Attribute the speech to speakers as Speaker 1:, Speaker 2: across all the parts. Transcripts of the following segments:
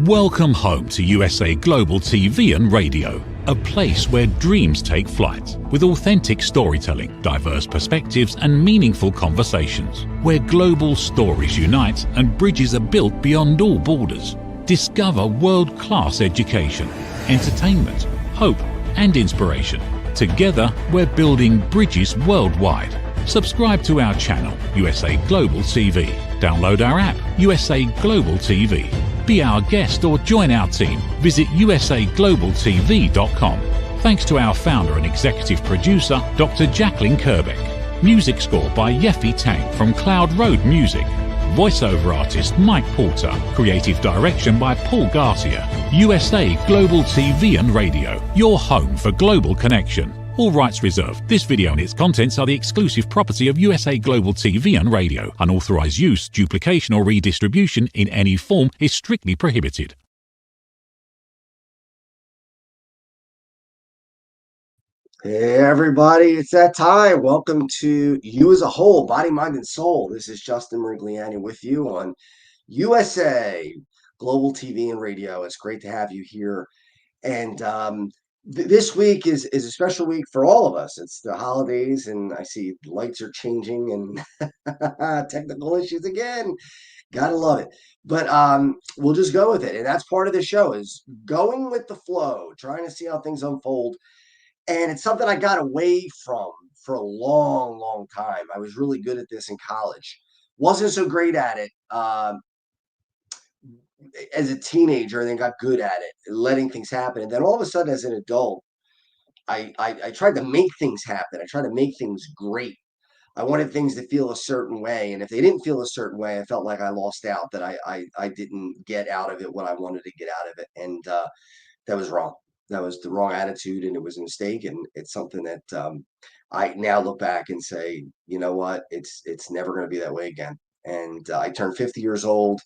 Speaker 1: Welcome home to USA Global TV and Radio, a place where dreams take flight, with authentic storytelling, diverse perspectives and meaningful conversations, where global stories unite and bridges are built beyond all borders. Discover world-class education, entertainment, hope and inspiration. Together, we're building bridges worldwide. Subscribe to our channel, USA Global TV. Download our app, USA Global TV. Be our guest or join our team. Visit usaglobaltv.com. Thanks to our founder and executive producer, Dr. JACALYN KERBECK. Music score by Yeffy Tang from Cloud Road Music. Voiceover artist Mike Porter. Creative direction by Paul Garcia. USA Global TV and Radio, your home for global connection. All rights reserved. This video and its contents are the exclusive property of USA Global TV and Radio. Unauthorized use, duplication or redistribution in any form is strictly prohibited.
Speaker 2: Hey everybody, it's that time. Welcome to You as a Whole, Body, Mind, and Soul. This is Justin MIRIGLIANI with you on USA Global TV and Radio. It's great to have you here. And this week is a special week for all of us. It's the holidays, and I see lights are changing and technical issues again. Gotta love it. But we'll just go with it. And that's part of the show, is going with the flow, trying to see how things unfold. And it's something I got away from for a long, long time. I was really good at this in college. Wasn't so great at it as a teenager, and then got good at it, letting things happen. And then all of a sudden, as an adult, I tried to make things happen. I tried to make things great. I wanted things to feel a certain way. And if they didn't feel a certain way, I felt like I lost out, that I didn't get out of it what I wanted to get out of it. And that was wrong. That was the wrong attitude, and it was a mistake. And it's something that I now look back and say, you know what, it's never going to be that way again. And I turned 50 years old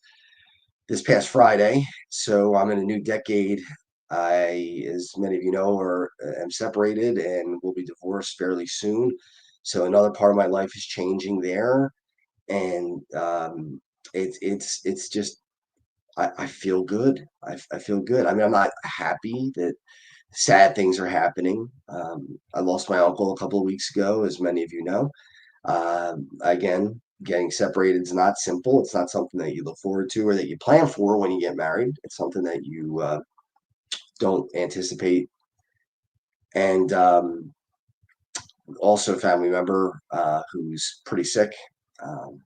Speaker 2: this past Friday, so I'm in a new decade. I, as many of you know, am separated and will be divorced fairly soon. So another part of my life is changing there, and it's just I feel good. I feel good. I mean, I'm not happy that sad things are happening. I lost my uncle a couple of weeks ago, as many of you know. Again, getting separated is not simple. It's not something that you look forward to or that you plan for when you get married. It's something that you don't anticipate. And also a family member who's pretty sick. And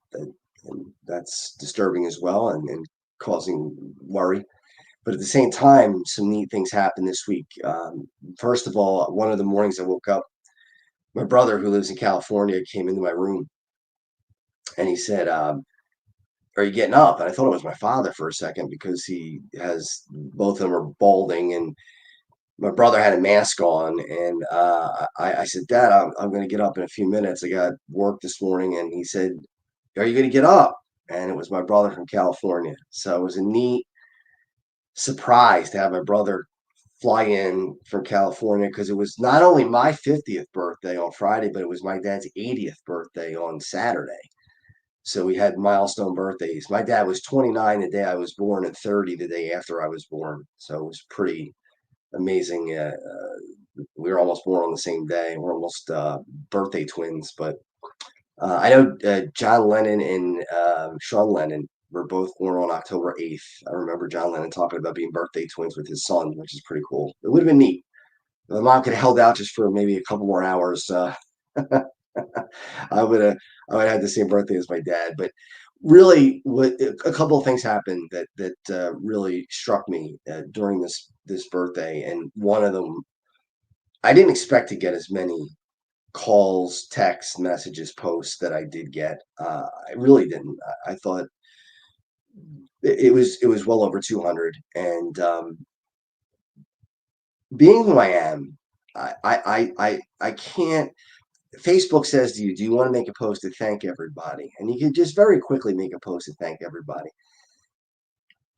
Speaker 2: that's disturbing as well, and causing worry. But at the same time, some neat things happened this week. First of all, one of the mornings I woke up, my brother, who lives in California, came into my room, and he said, are you getting up? And I thought it was my father for a second, because both of them are balding, and my brother had a mask on. And I said, Dad, I'm going to get up in a few minutes. I got work this morning. And he said, are you going to get up? And it was my brother from California. So it was a neat surprise to have my brother fly in from California, because it was not only my 50th birthday on Friday, but it was my dad's 80th birthday on Saturday. So we had milestone birthdays. My dad was 29 the day I was born, and 30 the day after I was born. So it was pretty amazing. We were almost born on the same day. We're almost birthday twins. But I know John Lennon and Sean Lennon were both born on October 8th. I remember John Lennon talking about being birthday twins with his son, which is pretty cool. It would have been neat. My mom could have held out just for maybe a couple more hours. I would have had the same birthday as my dad. But really, a couple of things happened that really struck me during this birthday. And one of them, I didn't expect to get as many calls, texts, messages, posts that I did get. I really didn't. I thought it was well over 200. And being who I am, I can't. Facebook says to you, do you want to make a post to thank everybody? And you can just very quickly make a post to thank everybody.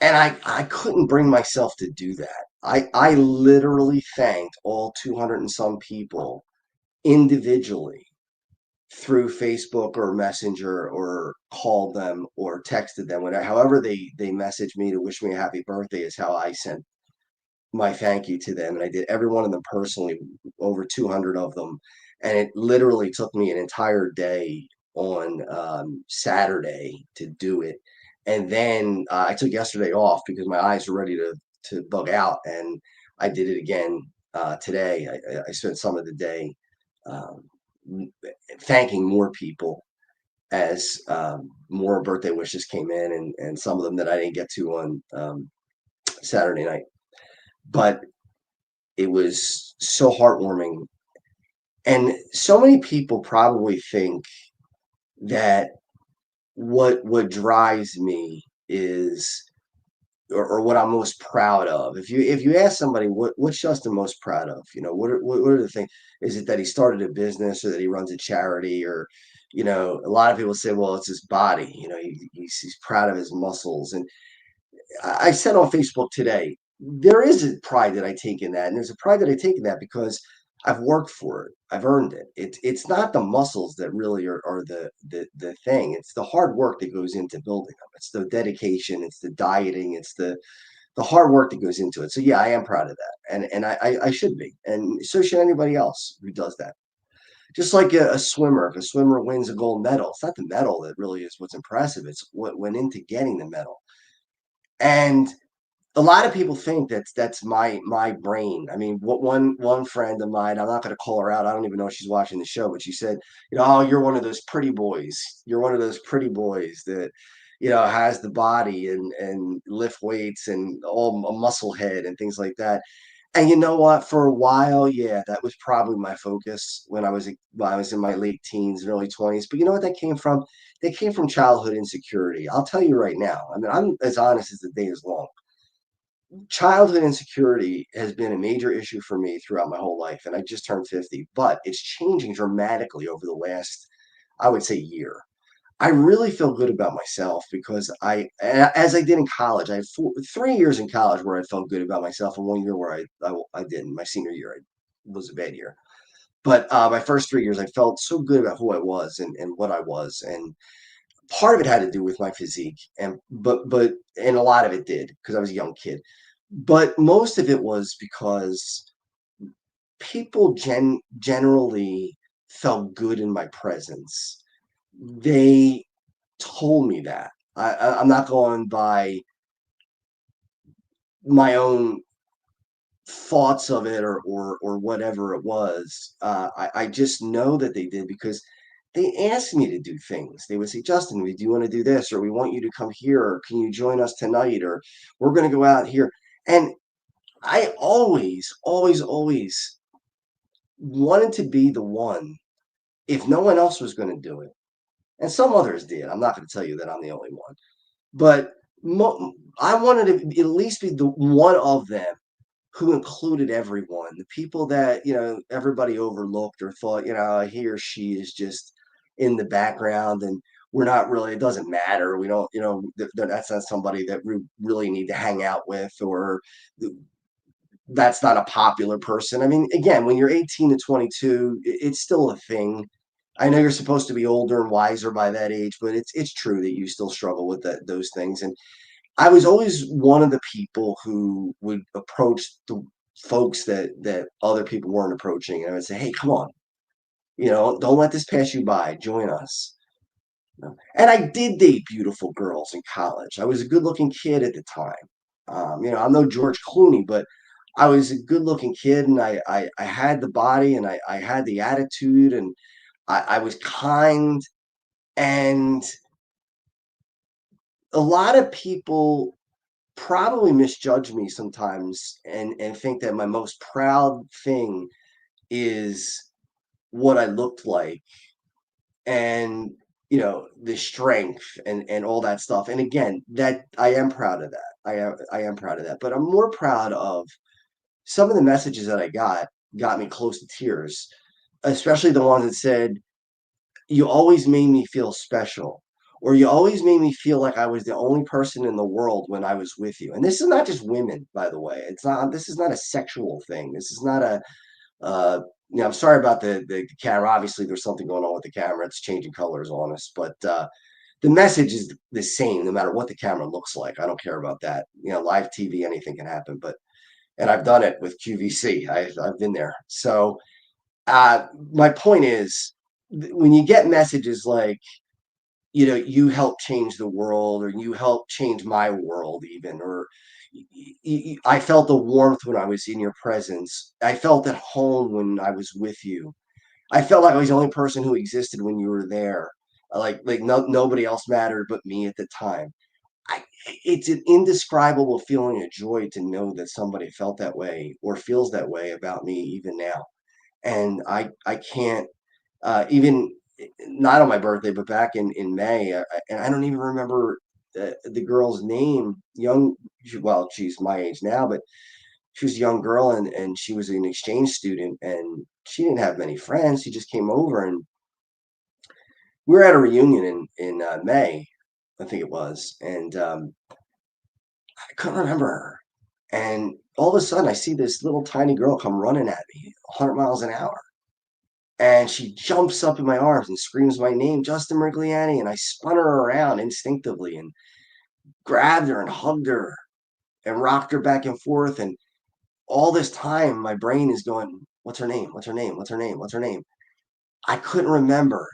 Speaker 2: And I couldn't bring myself to do that. I literally thanked all 200 and some people individually through Facebook or Messenger, or called them or texted them. However they messaged me to wish me a happy birthday is how I sent my thank you to them. And I did every one of them personally, over 200 of them. And it literally took me an entire day on Saturday to do it. And then I took yesterday off because my eyes were ready to bug out. And I did it again today. I spent some of the day um, thanking more people as more birthday wishes came in, and some of them that I didn't get to on Saturday night. But it was so heartwarming. And so many people probably think that what drives me is, or what I'm most proud of. If you ask somebody what's Justin most proud of, what are the things? Is it that he started a business, or that he runs a charity, or a lot of people say, well, it's his body. He's proud of his muscles. And I said on Facebook today, there is a pride that I take in that, and there's a pride that I take in that because I've worked for it. I've earned it. It's not the muscles that really are the thing. It's the hard work that goes into building them. It's the dedication. It's the dieting. It's the hard work that goes into it. So yeah, I am proud of that, and I should be, and so should anybody else who does that. Just like a swimmer, if a swimmer wins a gold medal, it's not the medal that really is what's impressive. It's what went into getting the medal. And a lot of people think that's my brain. I mean, what one friend of mine, I'm not going to call her out. I don't even know if she's watching the show, but she said, oh, you're one of those pretty boys. You're one of those pretty boys that, has the body and lift weights and all a muscle head and things like that. And you know what? For a while, yeah, that was probably my focus when I was in my late teens and early 20s. But you know what that came from? They came from childhood insecurity. I'll tell you right now. I mean, I'm as honest as the day is long. Childhood insecurity has been a major issue for me throughout my whole life, and I just turned 50, but it's changing dramatically over the last, I would say, year. I really feel good about myself because as I did in college, I had 3 years in college where I felt good about myself, and 1 year where I didn't. My senior year, was a bad year. But my first 3 years, I felt so good about who I was and what I was, and part of it had to do with my physique, and a lot of it did because I was a young kid. But most of it was because people generally felt good in my presence. They told me that. I'm not going by my own thoughts of it, or whatever it was. I just know that they did because they asked me to do things. They would say, Justin, do you want to do this? Or we want you to come here, or can you join us tonight? Or we're going to go out here. And I always, always, always wanted to be the one if no one else was going to do it. And some others did. I'm not going to tell you that I'm the only one. But I wanted to at least be the one of them who included everyone. The people that, everybody overlooked or thought, he or she is just in the background, and we're not really, it doesn't matter. We don't, that's not somebody that we really need to hang out with, or that's not a popular person. I mean, again, when you're 18 to 22, it's still a thing. I know you're supposed to be older and wiser by that age, but it's true that you still struggle with those things. And I was always one of the people who would approach the folks that other people weren't approaching, and I would say, "Hey, come on, don't let this pass you by. Join us." And I did date beautiful girls in college. I was a good-looking kid at the time. I'm no George Clooney, but I was a good-looking kid, and I had the body, and I had the attitude, and I was kind, and a lot of people probably misjudge me sometimes, and think that my most proud thing is what I looked like, and the strength and all that stuff. And again, that I am proud of that. I am proud of that. But I'm more proud of some of the messages that I got me close to tears, especially the ones that said, "You always made me feel special." Or you always made me feel like I was the only person in the world when I was with you. And this is not just women, by the way. This is not a sexual thing. This is not a I'm sorry about the camera. Obviously, there's something going on with the camera. It's changing colors on us, but the message is the same no matter what the camera looks like. I don't care about that. Live TV, anything can happen. And I've done it with QVC. I've been there. So my point is, when you get messages like, you help change the world, or you help change my world, even, or I felt the warmth when I was in your presence. I felt at home when I was with you. I felt like I was the only person who existed when you were there. Like nobody else mattered but me at the time. I, it's an indescribable feeling of joy to know that somebody felt that way or feels that way about me even now. And I can't, even not on my birthday, but back in May, and I don't even remember the girl's name. Well, she's my age now, but she was a young girl, and she was an exchange student, and she didn't have many friends. She just came over, and we were at a reunion in May, I think it was, and I couldn't remember her. And all of a sudden, I see this little tiny girl come running at me, 100 miles an hour. And she jumps up in my arms and screams my name, Justin Mirigliani. And I spun her around instinctively and grabbed her and hugged her and rocked her back and forth. And all this time, my brain is going, what's her name? What's her name? What's her name? What's her name? I couldn't remember.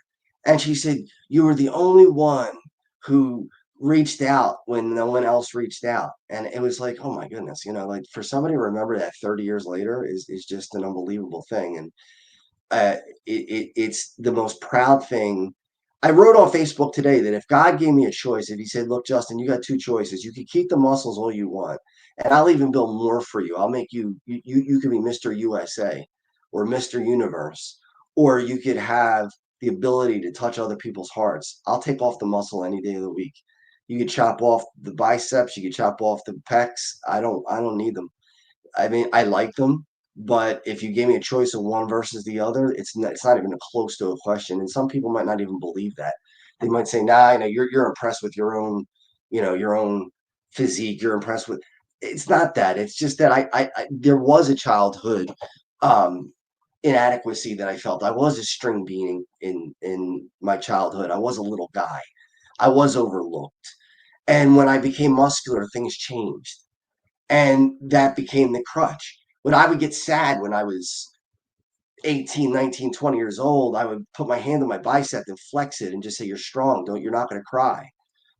Speaker 2: And she said, you were the only one who reached out when no one else reached out. And it was like, oh my goodness, like, for somebody to remember that 30 years later is just an unbelievable thing. And uh, it's the most proud thing. I wrote on Facebook today that if God gave me a choice, if he said, look, Justin, you got two choices. You could keep the muscles all you want, and I'll even build more for you. I'll make you could be Mr. USA or Mr. Universe, or you could have the ability to touch other people's hearts. I'll take off the muscle any day of the week. You could chop off the biceps, you could chop off the pecs. I don't need them. I mean, I like them, but if you gave me a choice of one versus the other, it's not even close to a question. And some people might not even believe that. They might say, "Nah, you're impressed with your own physique. You're impressed with." It's not that. It's just that I there was a childhood um, inadequacy that I felt. I was a string bean in my childhood. I was a little guy. I was overlooked, and when I became muscular, things changed, and that became the crutch. When I would get sad when I was 18, 19, 20 years old, I would put my hand on my bicep and flex it and just say, you're strong. You're not going to cry.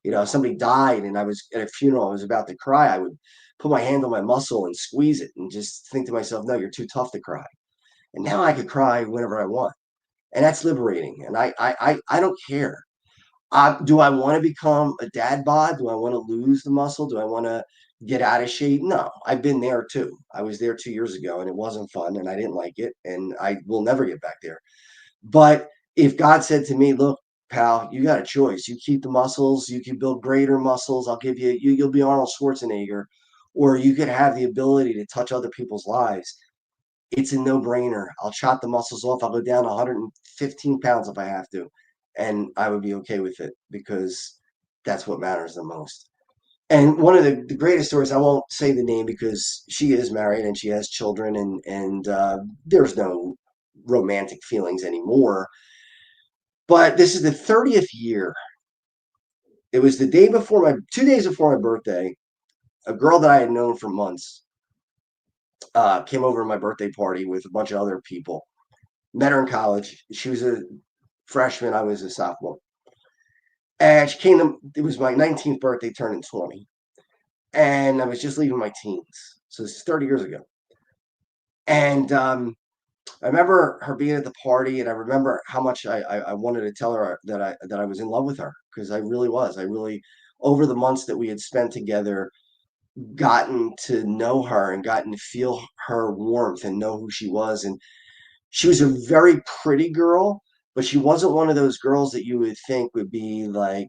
Speaker 2: If somebody died and I was at a funeral, I was about to cry, I would put my hand on my muscle and squeeze it and just think to myself, no, you're too tough to cry. And now I could cry whenever I want. And that's liberating. And I don't care. Do I want to become a dad bod? Do I want to lose the muscle? Do I want to get out of shape? No, I've been there too. I was there 2 years ago and it wasn't fun and I didn't like it and I will never get back there. But if God said to me, look, pal, you got a choice. You keep the muscles, you can build greater muscles. I'll give you'll be Arnold Schwarzenegger, or you could have the ability to touch other people's lives. It's a no-brainer. I'll chop the muscles off. I'll go down 115 pounds if I have to, and I would be okay with it because that's what matters the most. And one of the greatest stories, I won't say the name because she is married and she has children, and there's no romantic feelings anymore. But this is the 30th year. It was the day before 2 days before my birthday. A girl that I had known for months came over to my birthday party with a bunch of other people. Met her in college. She was a freshman. I was a sophomore. And she came to, it was my 19th birthday, turning 20. And I was just leaving my teens. So this is 30 years ago. And I remember her being at the party, and I remember how much I wanted to tell her that I was in love with her, because I really was. I really, over the months that we had spent together, gotten to know her and gotten to feel her warmth and know who she was. And she was a very pretty girl, but she wasn't one of those girls that you would think would be like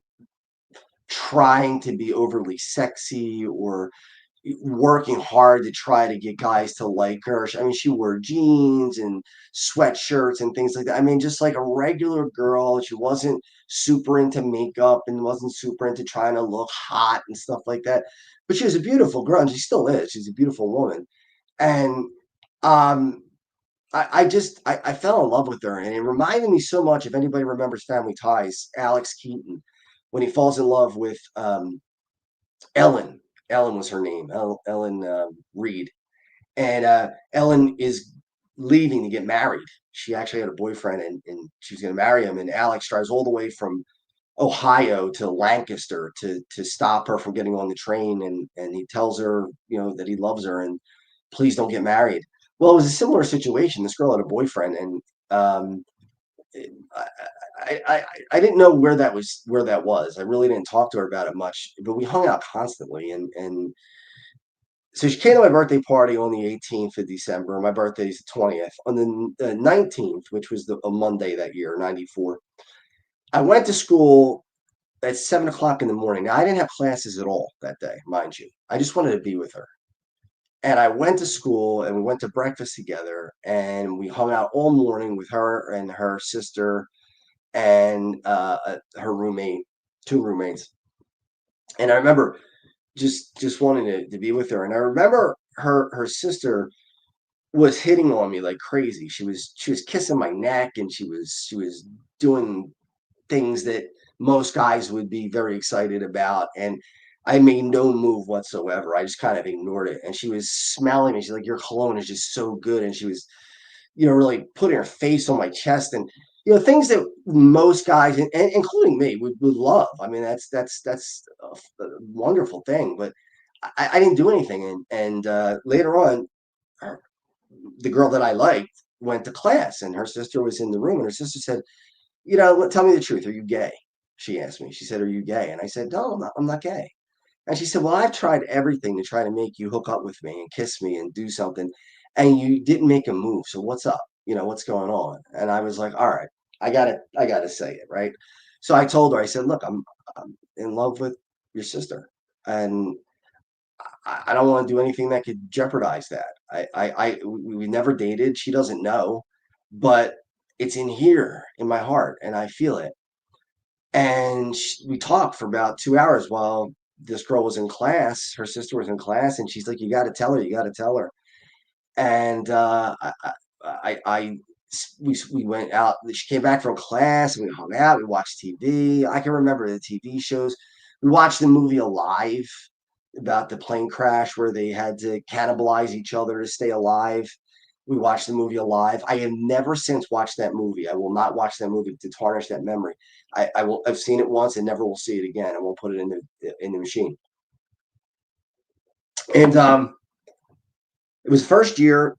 Speaker 2: trying to be overly sexy or working hard to try to get guys to like her. I mean, she wore jeans and sweatshirts and things like that. I mean, just like a regular girl. She wasn't super into makeup and wasn't super into trying to look hot and stuff like that. But she was a beautiful girl, and she still is. She's a beautiful woman. And um I fell in love with her, and it reminded me so much. If anybody remembers Family Ties, Alex Keaton, when he falls in love with Ellen. Ellen was her name, Ellen Reed, and Ellen is leaving to get married. She actually had a boyfriend, and she was going to marry him. And Alex drives all the way from Ohio to Lancaster to stop her from getting on the train, and he tells her, that he loves her and please don't get married. Well, it was a similar situation. This girl had a boyfriend, and um, I, I didn't know where that was. I really didn't talk to her about it much, but we hung out constantly, and so she came to my birthday party on the 18th of December. My birthday is the 20th. On the 19th, which was a Monday that year, 94, I went to school at 7 o'clock in the morning. Now, I didn't have classes at all that day, mind you. I just wanted to be with her. And I went to school and we went to breakfast together and we hung out all morning with her and her sister and her roommate, two roommates. And I remember just wanting to be with her. And I remember her sister was hitting on me like crazy. She was kissing my neck and she was doing things that most guys would be very excited about. And I made no move whatsoever. I just kind of ignored it. And she was smelling me. She's like, your cologne is just so good. And she was, really putting her face on my chest and, things that most guys, and including me, would love. I mean, that's a wonderful thing. But I didn't do anything. And later on, the girl that I liked went to class and her sister was in the room and her sister said, tell me the truth. Are you gay? She asked me. She said, are you gay? And I said, no, I'm not gay. And she said, well, I've tried everything to try to make you hook up with me and kiss me and do something. And you didn't make a move. So what's up? What's going on? And I was like, all right, I gotta say it. Right. So I told her, I said, look, I'm in love with your sister. And I don't want to do anything that could jeopardize that. We never dated. She doesn't know, but it's in here in my heart and I feel it. And we talked for about 2 hours while this girl was in class. Her sister was in class, and she's like, "You got to tell her. You got to tell her." And we went out. She came back from class, and we hung out. We watched TV. I can remember the TV shows. We watched the movie Alive about the plane crash where they had to cannibalize each other to stay alive. We watched the movie Alive. I have never since watched that movie. I will not watch that movie to tarnish that memory. I've seen it once and never will see it again. I won't put it in the machine. And it was first year.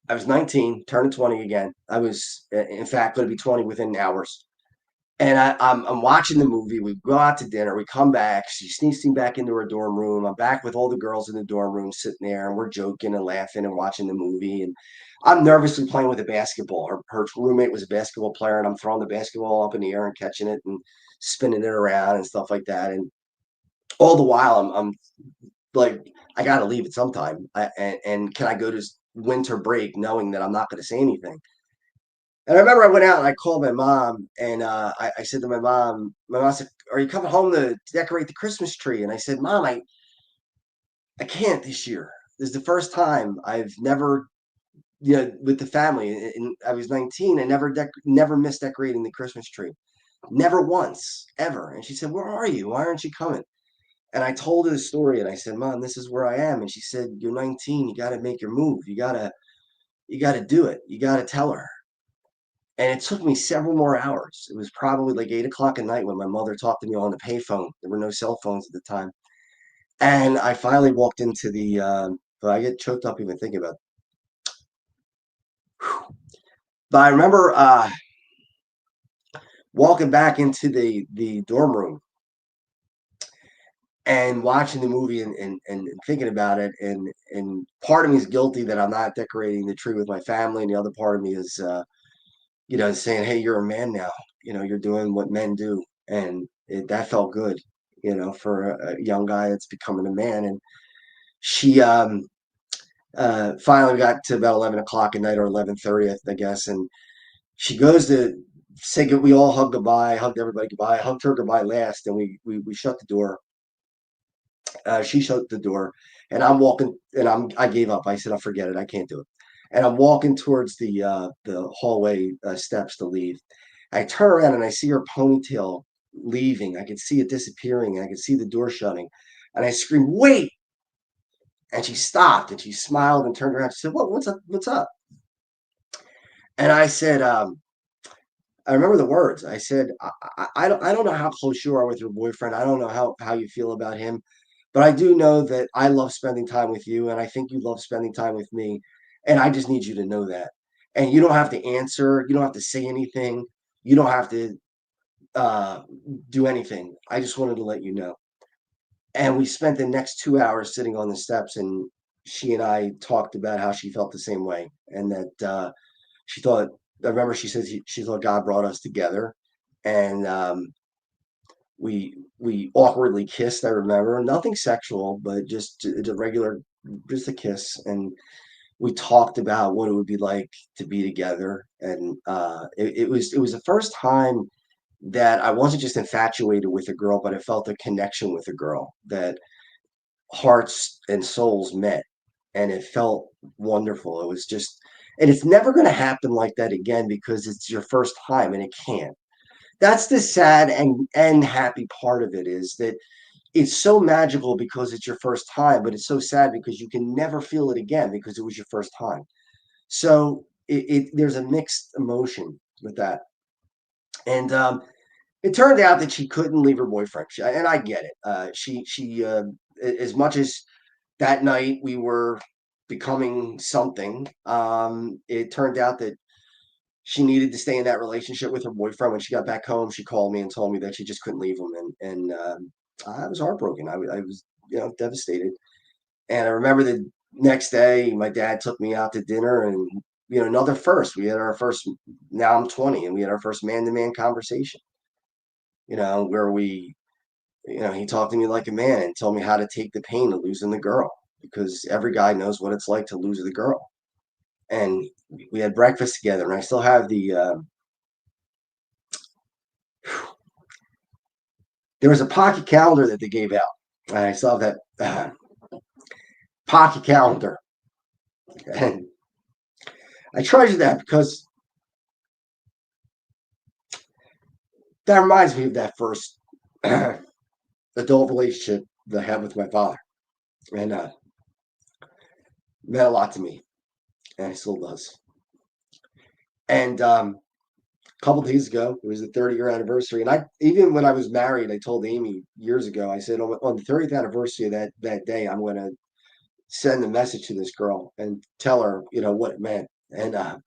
Speaker 2: I was 19, turning 20 again. I was, in fact, going to be 20 within hours. And I'm watching the movie. We go out to dinner. We come back. She sneaks me back into her dorm room. I'm back with all the girls in the dorm room sitting there, and we're joking and laughing and watching the movie. And I'm nervously playing with a basketball. Her roommate was a basketball player, and I'm throwing the basketball up in the air and catching it and spinning it around and stuff like that. And all the while, I'm like, I got to leave at some time. And can I go to winter break knowing that I'm not going to say anything? And I remember I went out and I called my mom and I said to my mom said, are you coming home to decorate the Christmas tree? And I said, Mom, I can't this year. This is the first time I've never, with the family. And I was 19. I never missed decorating the Christmas tree. Never once, ever. And she said, where are you? Why aren't you coming? And I told her the story and I said, Mom, this is where I am. And she said, you're 19. You got to make your move. You got to do it. You got to tell her. And it took me several more hours. It was probably like 8 o'clock at night when my mother talked to me on the payphone. There were no cell phones at the time. And I finally walked into but I get choked up even thinking about it. But I remember walking back into the dorm room and watching the movie and thinking about it. And part of me is guilty that I'm not decorating the tree with my family. And the other part of me is, saying, hey, you're a man now. You're doing what men do. And that felt good, for a young guy that's becoming a man. And she finally got to about 11 o'clock at night or 11:30, I guess. And she goes to say good. We all hugged goodbye, hugged everybody goodbye, hugged her goodbye last. And we shut the door. She shut the door and I'm walking and I gave up. I said, I'll forget it. I can't do it. And I'm walking towards the hallway steps to leave. I turn around and I see her ponytail leaving. I could see it disappearing. I could see the door shutting. And I screamed, "Wait!" And she stopped and she smiled and turned around. She said, "What? What's up? What's up?" And I said, I remember the words. I said, I don't know how close you are with your boyfriend. I don't know how you feel about him, but I do know that I love spending time with you, and I think you love spending time with me, and I just need you to know that. And you don't have to answer. You don't have to say anything. You don't have to uh, do anything. I just wanted to let you know. And we spent the next 2 hours sitting on the steps, and she and I talked about how she felt the same way, and that she thought. I remember she said she thought God brought us together, and we awkwardly kissed. I remember nothing sexual, but just a regular, just a kiss, and we talked about what it would be like to be together. And it was the first time that I wasn't just infatuated with a girl, but I felt a connection with a girl, that hearts and souls met, and it felt wonderful. It was just, and it's never going to happen like that again because it's your first time, and it can't. That's the sad and happy part of it, is that it's so magical because it's your first time, but it's so sad because you can never feel it again because it was your first time. So there's a mixed emotion with that. And it turned out that she couldn't leave her boyfriend, and I get it. As much as that night we were becoming something, it turned out that she needed to stay in that relationship with her boyfriend. When she got back home, she called me and told me that she just couldn't leave him, and I was heartbroken. I was, devastated. And I remember the next day, my dad took me out to dinner, and another first. We had our first. Now I'm 20, and we had our first man-to-man conversation. Where he talked to me like a man and told me how to take the pain of losing the girl, because every guy knows what it's like to lose the girl. And we had breakfast together, and I still have there was a pocket calendar that they gave out. And I still have that pocket calendar. And I treasure that because that reminds me of that first adult relationship that I had with my father. And meant a lot to me, and it still does. And a couple days ago, it was the 30-year anniversary. And even when I was married, I told Amy years ago, I said, on the 30th anniversary of that day, I'm going to send a message to this girl and tell her, what it meant. And I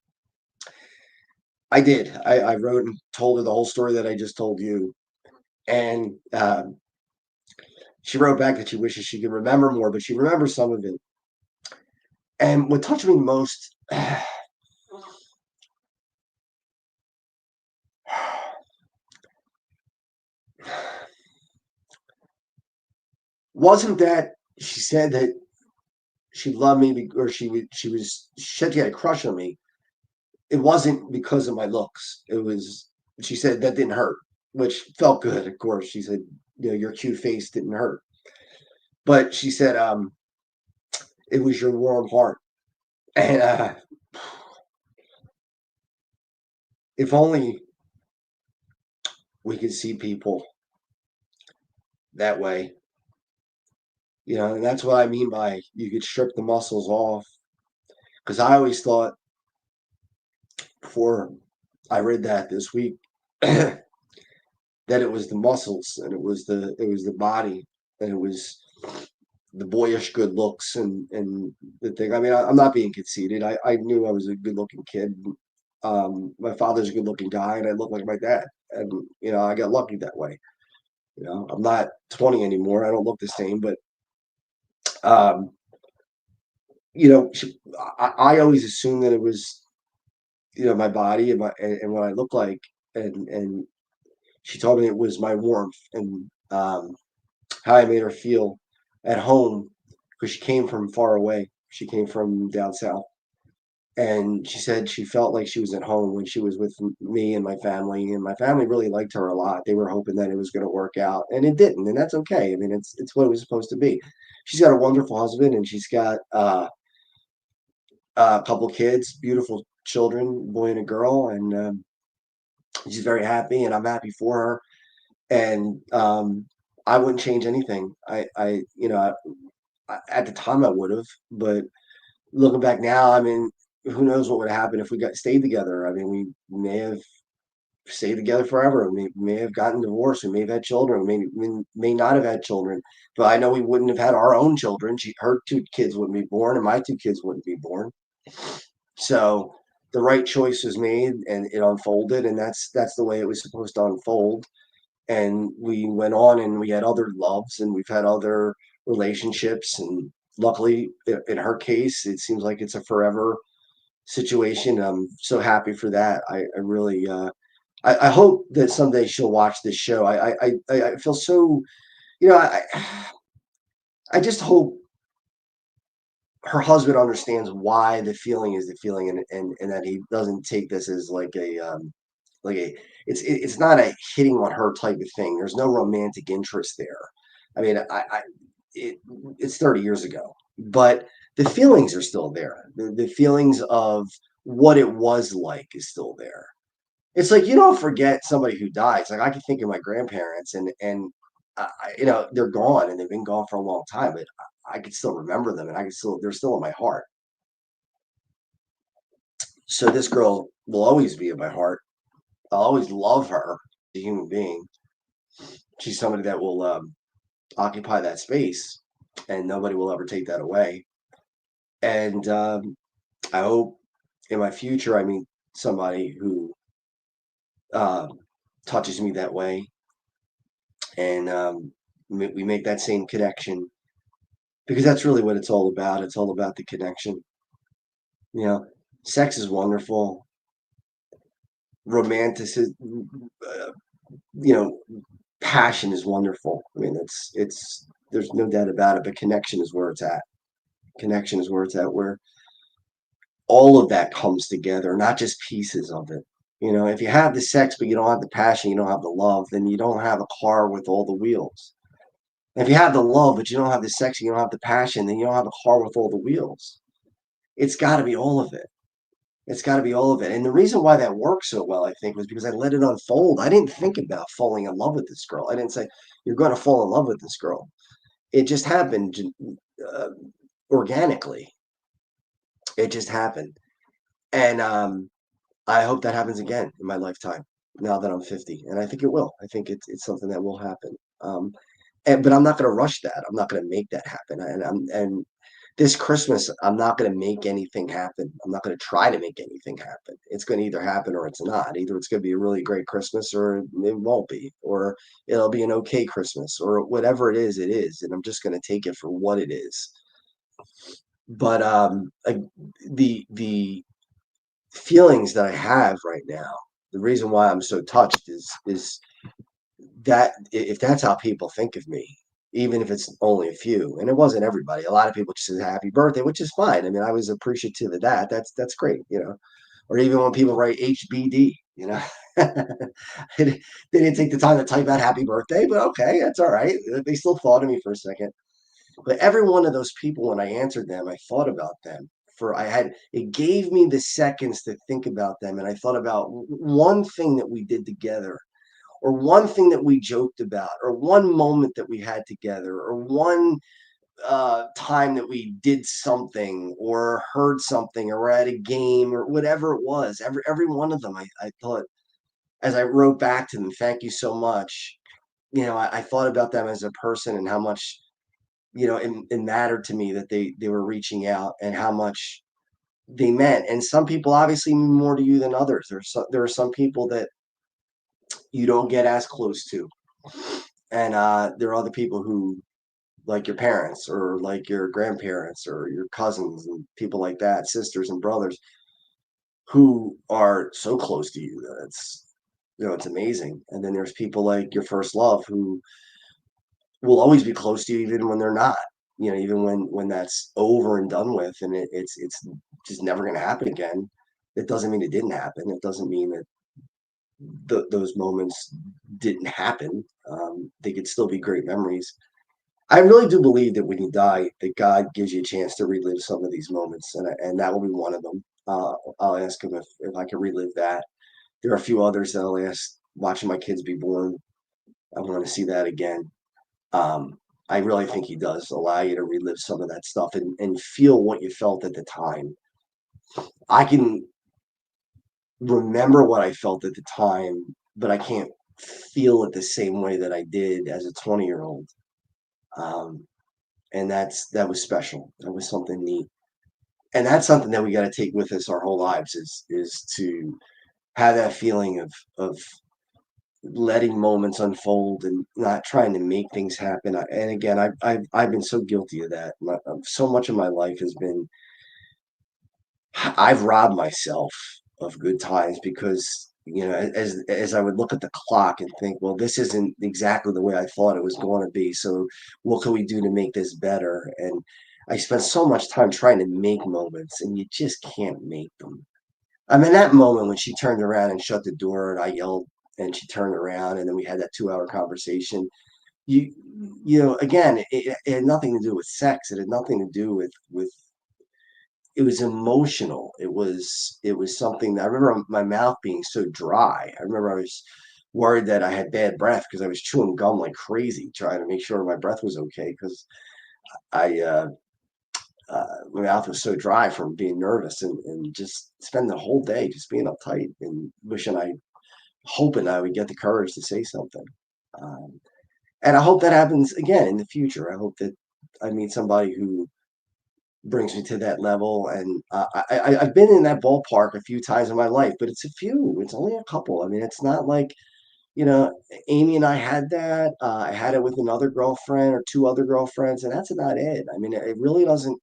Speaker 2: did. I wrote and told her the whole story that I just told you. And she wrote back that she wishes she could remember more, but she remembers some of it. And what touched me most wasn't that she said that she loved me, or she had a crush on me. It wasn't because of my looks. It was, she said that didn't hurt, which felt good. Of course, she said, your cute face didn't hurt. But she said, it was your warm heart. And if only we could see people that way, and that's what I mean by you could strip the muscles off. Because I always thought, before I read that this week, that it was the muscles, and it was the body, and it was the boyish good looks, and the thing. I mean, I'm not being conceited. I knew I was a good looking kid. My father's a good looking guy, and I look like my dad, and I got lucky that way. I'm not 20 anymore. I don't look the same, but um, I always assumed that it was my body and what I look like, and she told me it was my warmth, and how I made her feel at home, because she came from far away. She came from down south, and she said she felt like she was at home when she was with me and my family really liked her a lot. They were hoping that it was going to work out, and it didn't, and that's okay. I mean, it's what it was supposed to be. She's got a wonderful husband, and she's got a couple kids, beautiful children, boy and a girl, and she's very happy, and I'm happy for her. And I wouldn't change anything. At the time I would have, but looking back now, I mean, who knows what would have happened if we got stayed together? I mean, we may have stayed together forever. We may have gotten divorced. We may have had children. We may not have had children. But I know we wouldn't have had our own children. Her two kids wouldn't be born, and my two kids wouldn't be born. So the right choice was made, and it unfolded, and that's the way it was supposed to unfold. And we went on, and we had other loves, and we've had other relationships, and luckily, in her case, it seems like it's a forever situation. I'm so happy for that. I really I hope that someday she'll watch this show. I feel so, you know, I just hope her husband understands why the feeling is the feeling, and that he doesn't take this as like a it's not a hitting on her type of thing. There's no romantic interest there. I mean, it, it's 30 years ago, but the feelings are still there. The feelings of what it was like is still there. It's like you don't forget somebody who dies. Like I can think of my grandparents, and they're gone, and they've been gone for a long time, but I can still remember them, and I can still they're still in my heart. So this girl will always be in my heart. I'll always love her as a human being. She's somebody that will occupy that space, and nobody will ever take that away. And I hope in my future I meet somebody who uh, touches me that way, and we make that same connection, because that's really what it's all about. It's all about the connection. You know, sex is wonderful. Romanticism, you know, passion is wonderful. I mean, it's there's no doubt about it. But connection is where it's at. Connection is where it's at. Where all of that comes together, not just pieces of it. You know, if you have the sex but you don't have the passion, you don't have the love, then you don't have a car with all the wheels. If you have the love but you don't have the sex, and you don't have the passion, then you don't have a car with all the wheels. It's got to be all of it. It's got to be all of it. And the reason why that worked so well, I think, was because I let it unfold. I didn't think about falling in love with this girl. I didn't say, you're going to fall in love with this girl. It just happened uh, organically. It just happened. And I hope that happens again in my lifetime now that I'm 50. And I think it will. I think it's something that will happen. But I'm not going to rush that. I'm not going to make that happen. And this Christmas, I'm not going to make anything happen. I'm not going to try to make anything happen. It's going to either happen or it's not. Either it's going to be a really great Christmas or it won't be, or it'll be an okay Christmas, or whatever it is, it is. And I'm just going to take it for what it is. But the feelings that I have right now, the reason why I'm so touched is that if that's how people think of me, even if it's only a few, and it wasn't everybody. A lot of people just said happy birthday, which is fine. I mean, I was appreciative of that. That's great, you know. Or even when people write HBD, you know, they didn't take the time to type out happy birthday, but okay, that's all right. They still thought of me for a second. But every one of those people, when I answered them, I thought about them. It gave me the seconds to think about them, and I thought about one thing that we did together, or one thing that we joked about, or one moment that we had together, or one time that we did something, or heard something, or were at a game, or whatever it was. Every one of them, I thought, as I wrote back to them, thank you so much. You know, I thought about them as a person, and how much, you know, it mattered to me that they were reaching out, and how much they meant. And some people obviously mean more to you than others. There are some people that you don't get as close to, and there are other people who, like your parents, or like your grandparents, or your cousins, and people like that, sisters and brothers, who are so close to you that it's amazing. And then there's people like your first love, who will always be close to you even when they're not. You know, even when that's over and done with, and it's just never going to happen again. It doesn't mean it didn't happen. It doesn't mean that those moments didn't happen. They could still be great memories. I really do believe that when you die, that God gives you a chance to relive some of these moments, and that will be one of them. I'll ask him if I can relive that. There are a few others that I'll ask. Watching my kids be born, I want to see that again. Um, I really think he does allow you to relive some of that stuff and feel what you felt at the time. I can remember what I felt at the time, but I can't feel it the same way that I did as a 20-year-old. Um, and that was special. That was something neat. And that's something that we got to take with us our whole lives is to have that feeling of letting moments unfold and not trying to make things happen. And again, I've been so guilty of that. So much of my life has been I've robbed myself of good times because as I would look at the clock and think, well, this isn't exactly the way I thought it was going to be. So what can we do to make this better? And I spent so much time trying to make moments, and you just can't make them. I mean, that moment when she turned around and shut the door, and I yelled, and she turned around, and then we had that 2 hour conversation. You, again, it had nothing to do with sex. It had nothing to do with it was emotional. It was something that I remember my mouth being so dry. I remember I was worried that I had bad breath because I was chewing gum like crazy, trying to make sure my breath was okay because I my mouth was so dry from being nervous and just spend the whole day just being uptight and hoping I would get the courage to say something. Um, and I hope that happens again in the future. I hope that I meet somebody who brings me to that level. And I've been in that ballpark a few times in my life, but it's a few. It's only a couple. I mean, it's not like you know, Amy and I had that. I had it with another girlfriend or two other girlfriends, and that's about it. I mean, it really doesn't.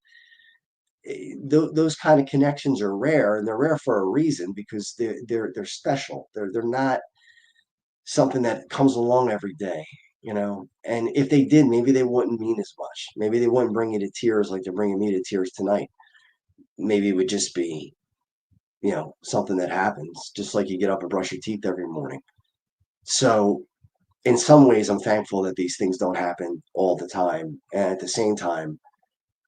Speaker 2: Those kind of connections are rare, and they're rare for a reason because they're special. They're not something that comes along every day. And if they did, maybe they wouldn't mean as much. Maybe they wouldn't bring you to tears like they're bringing me to tears tonight. Maybe it would just be, something that happens, just like you get up and brush your teeth every morning. So, in some ways, I'm thankful that these things don't happen all the time. And at the same time,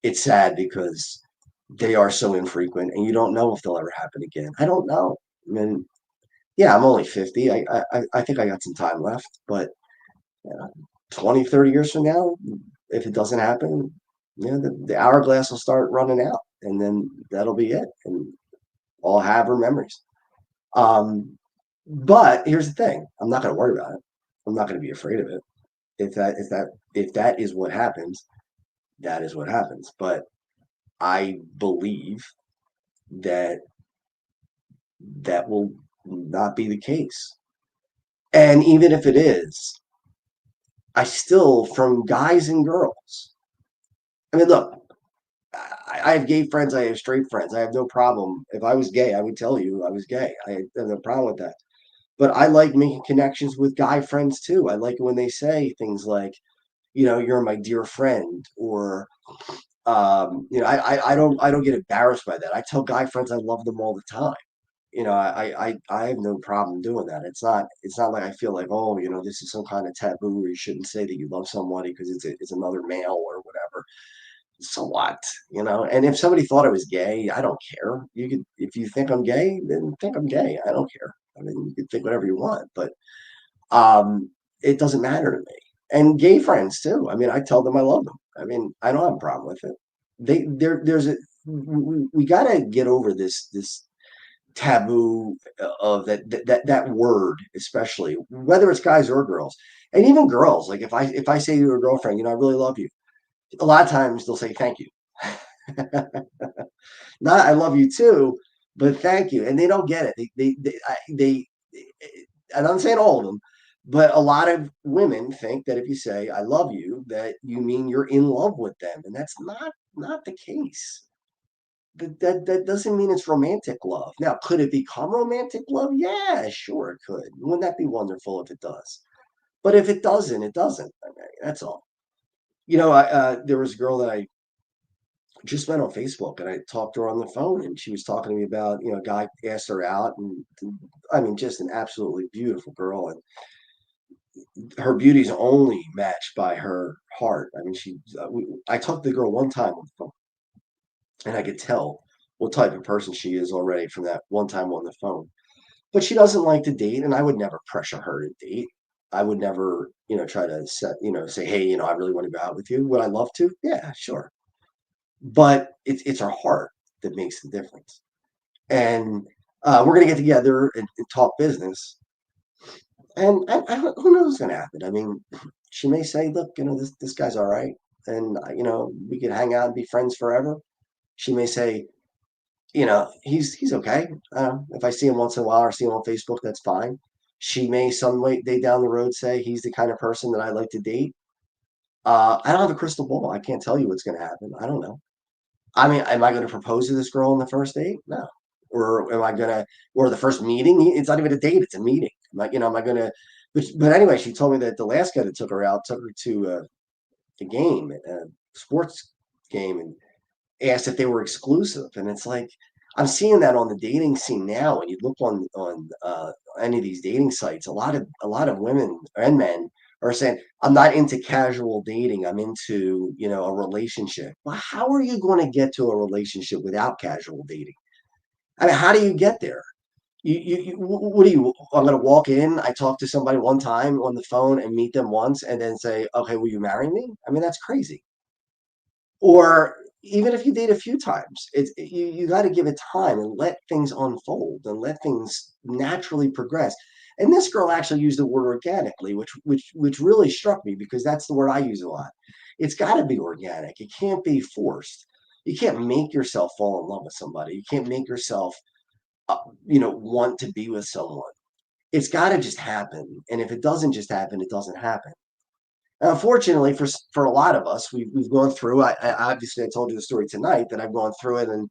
Speaker 2: it's sad because they are so infrequent and you don't know if they'll ever happen again. I don't know. I mean, yeah, I'm only 50. I think I got some time left, but 20, 30 years from now, if it doesn't happen, the hourglass will start running out and then that'll be it. And all have are memories. Um, but here's the thing: I'm not going to worry about it. I'm not going to be afraid of it. If that is what happens, that is what happens. But I believe that that will not be the case. And even if it is, I still, from guys and girls. I mean, look, I have gay friends. I have straight friends. I have no problem. If I was gay, I would tell you I was gay. I have no problem with that. But I like making connections with guy friends too. I like it when they say things like, you're my dear friend, or I don't get embarrassed by that. I tell guy friends I love them all the time. I have no problem doing that. It's not like I feel like, oh, this is some kind of taboo, or you shouldn't say that you love somebody because it's another male or whatever. So what? And if somebody thought I was gay, I don't care. If you think I'm gay, then think I'm gay. I don't care. I mean, you can think whatever you want, but um, it doesn't matter to me. And gay friends too. I mean, I tell them I love them. I mean, I don't have a problem with it. There's a we got to get over this taboo of that word, especially whether it's guys or girls, and even girls. Like if I say to a girlfriend, I really love you. A lot of times they'll say thank you. Not I love you too, but thank you, and they don't get it. They and I'm saying all of them, but a lot of women think that if you say "I love you," that you mean you're in love with them, and that's not the case. That doesn't mean it's romantic love. Now, could it become romantic love? Yeah, sure, it could. Wouldn't that be wonderful if it does? But if it doesn't, it doesn't. I mean, that's all. There was a girl that I just met on Facebook, and I talked to her on the phone, and she was talking to me about, a guy asked her out, and I mean, just an absolutely beautiful girl, and her beauty is only matched by her heart. I mean, I talked to the girl one time on the phone, and I could tell what type of person she is already from that one time on the phone. But she doesn't like to date, and I would never pressure her to date. I would never, try to say, hey, I really want to go out with you. Would I love to? Yeah, sure. But it's her heart that makes the difference. And we're gonna get together and talk business. And who knows what's gonna happen? I mean, she may say, "Look, this guy's all right, and we could hang out and be friends forever." She may say, he's okay. If I see him once in a while or see him on Facebook, that's fine. She may some day down the road say he's the kind of person that I like to date. I don't have a crystal ball. I can't tell you what's going to happen. I don't know. I mean, am I going to propose to this girl on the first date? No. Or am I going to, or the first meeting? It's not even a date. It's a meeting. Am I going to, but anyway, she told me that the last guy that took her out took her to a game, a sports game, and asked if they were exclusive. And it's like, I'm seeing that on the dating scene now. When you look on any of these dating sites, a lot of women and men are saying, I'm not into casual dating. I'm into, a relationship. Well, how are you going to get to a relationship without casual dating? I mean, how do you get there? What do you, I'm going to walk in, I talk to somebody one time on the phone and meet them once and then say, okay, will you marry me? I mean, that's crazy. Or even if you date a few times, you got to give it time and let things unfold and let things naturally progress. And this girl actually used the word organically, which really struck me because that's the word I use a lot. It's got to be organic. It can't be forced. You can't make yourself fall in love with somebody. You can't make yourself, want to be with someone. It's got to just happen. And if it doesn't just happen, it doesn't happen. Unfortunately, for a lot of us, we've gone through. I obviously I told you the story tonight that I've gone through it, and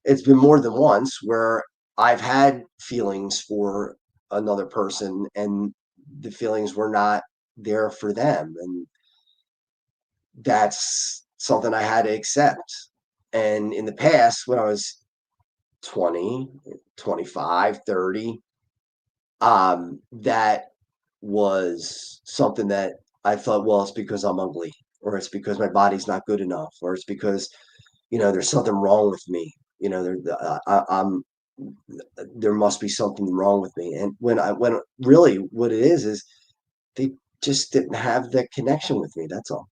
Speaker 2: it's been more than once where I've had feelings for another person, and the feelings were not there for them, and that's something I had to accept. And in the past, when I was 20, 25, 30, that was something that I thought, well, it's because I'm ugly, or it's because my body's not good enough, or it's because there's something wrong with me. I'm there must be something wrong with me. And when really what it is they just didn't have that connection with me. That's all.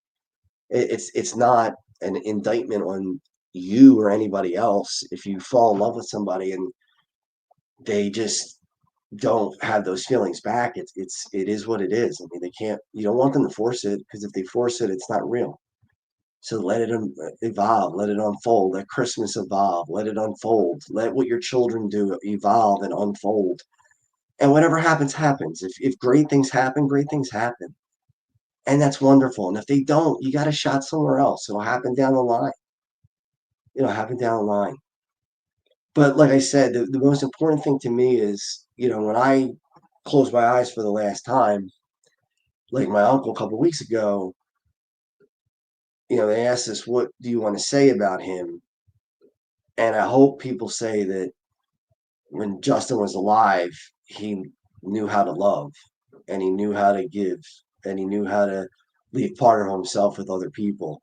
Speaker 2: It's not an indictment on you or anybody else if you fall in love with somebody and they just don't have those feelings back. It is what it is. I mean, they can't. You don't want them to force it because if they force it, it's not real. So let it evolve, let it unfold. Let Christmas evolve, let it unfold. Let what your children do evolve and unfold. And whatever happens, happens. If great things happen, great things happen, and that's wonderful. And if they don't, you got a shot somewhere else. It'll happen down the line. It'll happen down the line. But like I said, the most important thing to me is, when I close my eyes for the last time, like my uncle a couple of weeks ago, they asked us, what do you want to say about him? And I hope people say that when Justin was alive, he knew how to love and he knew how to give and he knew how to leave part of himself with other people.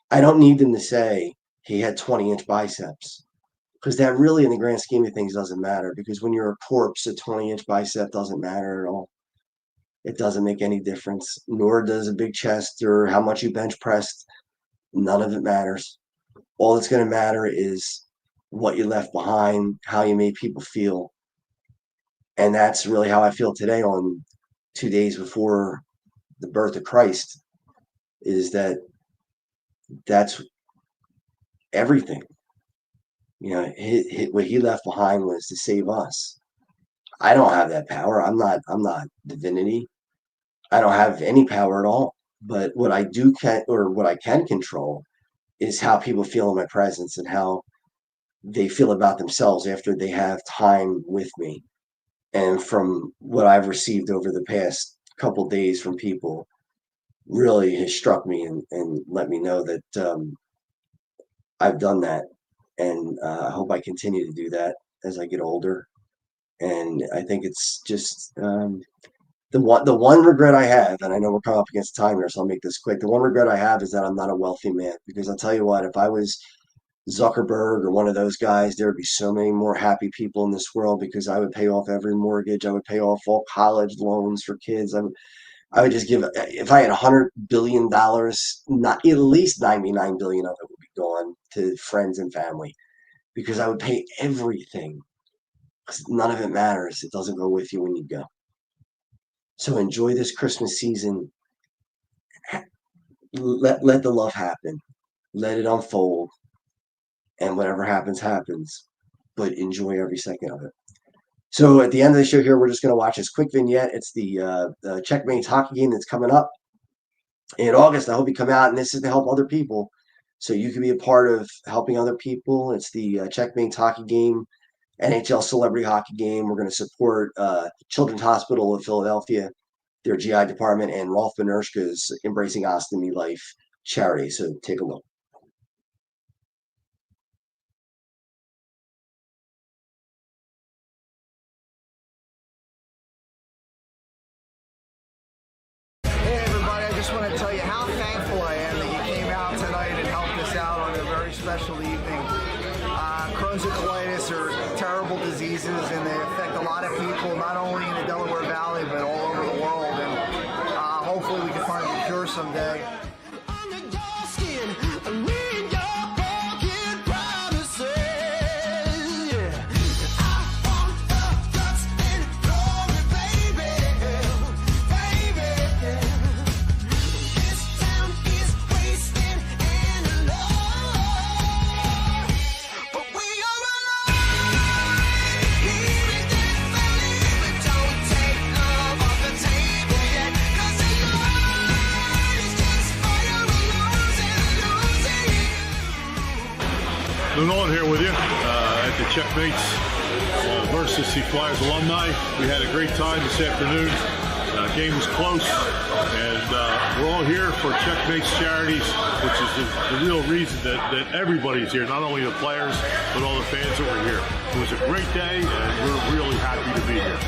Speaker 2: I don't need them to say he had 20-inch biceps because that really, in the grand scheme of things, doesn't matter because when you're a corpse, a 20-inch bicep doesn't matter at all. It doesn't make any difference, nor does a big chest or how much you bench pressed. None of it matters. All that's going to matter is what you left behind, how you made people feel. And that's really how I feel today on 2 days before the birth of Christ, is that's everything. What he left behind was to save us. I don't have that power. I'm not divinity. I don't have any power at all. But what I do can, or what I can control, is how people feel in my presence and how they feel about themselves after they have time with me. And from what I've received over the past couple days from people, really has struck me and let me know that I've done that. And I hope I continue to do that as I get older. And I think it's just the the one regret I have, and I know we're coming up against time here, so I'll make this quick. The one regret I have is that I'm not a wealthy man, because I'll tell you what, if I was Zuckerberg or one of those guys, there would be so many more happy people in this world, because I would pay off every mortgage. I would pay off all college loans for kids. I would just give, if I had $100 billion, not at least 99 billion of it would be gone to friends and family, because I would pay everything. 'Cause none of it matters. It doesn't go with you when you go. So enjoy this Christmas season. Let the love happen. Let it unfold. And whatever happens, happens. But enjoy every second of it. So at the end of the show here, we're just going to watch this quick vignette. It's the Checkmates hockey game that's coming up in August. I hope you come out, and this is to help other people, so you can be a part of helping other people. It's the Checkmates hockey game, NHL celebrity hockey game. We're going to support Children's Hospital of Philadelphia, their GI department, and Rolf Benershka's Embracing Ostomy Life charity. So take a look.
Speaker 3: Hey everybody, I just want to tell you how thankful I am that you came out tonight and helped us out on a very special evening. Crohn's and colitis are terrible diseases, and they affect a lot of people, not only in the Delaware Valley, but all over the world. And hopefully we can find a cure someday.
Speaker 4: Nolan here with you at the Checkmates versus the Flyers alumni. We had a great time this afternoon. Game was close, and we're all here for Checkmates Charities, which is the real reason that everybody's here, not only the players, but all the fans that were here. It was a great day, and we're really happy to be here.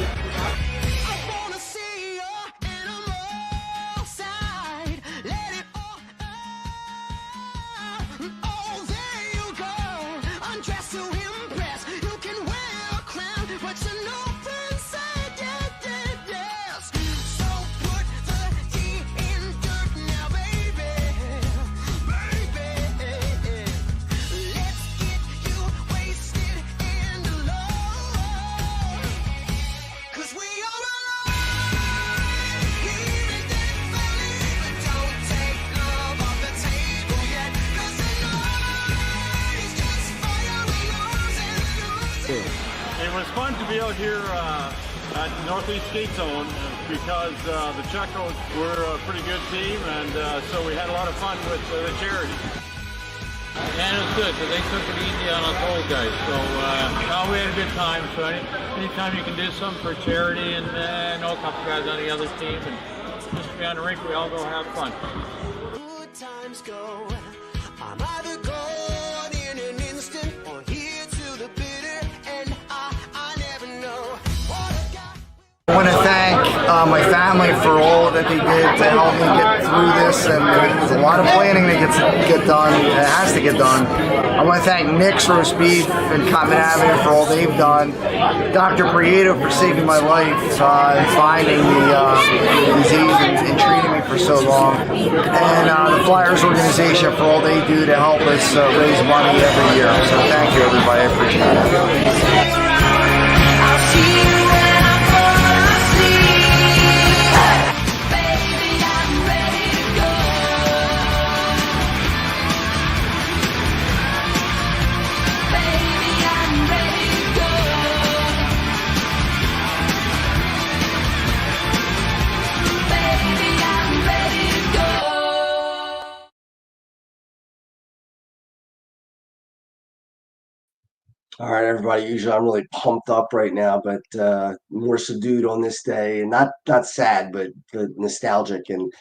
Speaker 5: It was fun to be out here at Northeast Skate Zone because the Checos were a pretty good team, and so we had a lot of fun with the charity. And it was good because they took it easy on us old guys. So we had a good time. So anytime you can do something for charity, and I know a couple guys on the other team, and just to be on the rink, we all go have fun.
Speaker 6: Good times go. I'm either gone in an instant or here to the bitter end. I never know what I got.
Speaker 3: I want to thank my family for all that they did to help me get through this, and there's a lot of planning that get done. It has to get done. I want to thank Nick's Roast Beef and Common Avenue for all they've done. Dr. Prieto for saving my life and finding the disease and treating me for so long. And the Flyers organization for all they do to help us raise money every year. So thank you everybody, I appreciate it.
Speaker 6: I'll see you when I fall asleep. Baby, I'm ready to go. Baby, I'm ready to go. Baby, I'm ready to go.
Speaker 2: All right, everybody. Usually I'm really pumped up right now, but more subdued on this day, and not sad, but nostalgic. And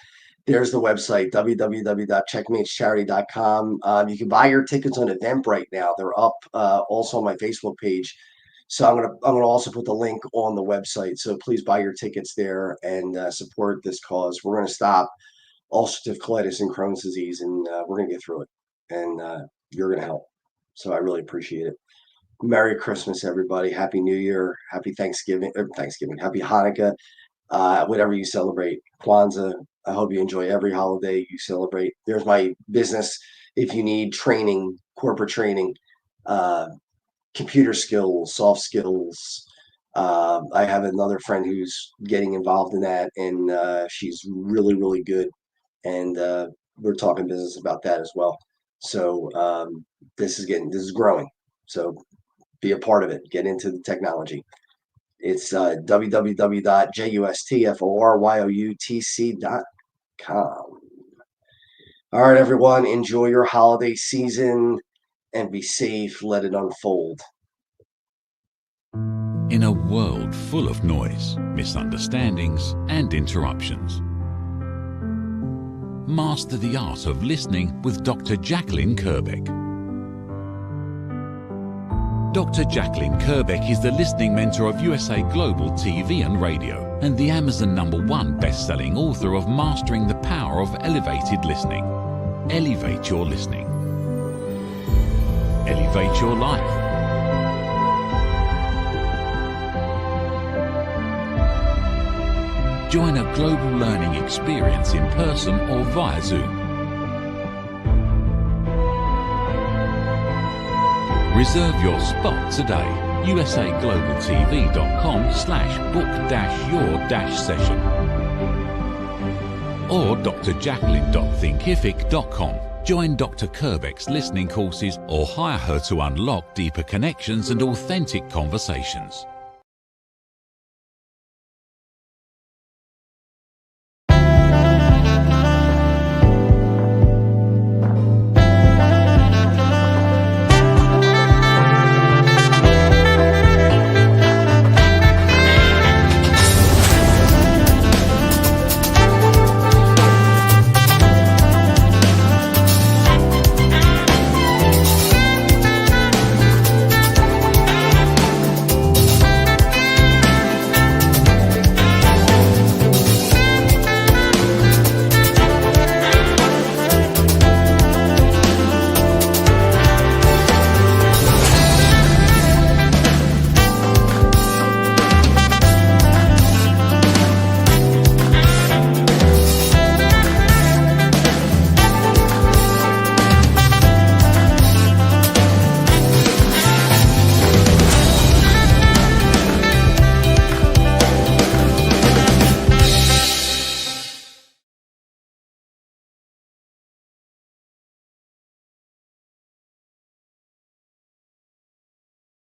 Speaker 2: there's the website, www.checkmatescharity.com. You can buy your tickets on Eventbrite now. They're up also on my Facebook page. So I'm gonna also put the link on the website. So please buy your tickets there and support this cause. We're gonna stop ulcerative colitis and Crohn's disease, and we're gonna get through it. And you're gonna help. So I really appreciate it. Merry Christmas, everybody. Happy New Year. Happy Thanksgiving. Happy Hanukkah. Whatever you celebrate. Kwanzaa. I hope you enjoy every holiday you celebrate. There's my business. If you need training, corporate training, computer skills, soft skills. I have another friend who's getting involved in that, and she's really, really good. And we're talking business about that as well. So this is growing. So be a part of it. Get into the technology. It's www.justforyoutc.com. All right, everyone. Enjoy your holiday season and be safe. Let it unfold.
Speaker 1: In a world full of noise, misunderstandings, and interruptions, master the art of listening with Dr. JACALYN KERBECK. Dr. JACALYN KERBECK is the listening mentor of USA Global TV and Radio and the Amazon #1 best-selling author of Mastering the Power of Elevated Listening. Elevate your listening. Elevate your life. Join a global learning experience in person or via Zoom. Reserve your spot today. usaglobaltv.com/book-your-session or drjacalyn.thinkific.com. Join Dr. KERBECK's listening courses or hire her to unlock deeper connections and authentic conversations.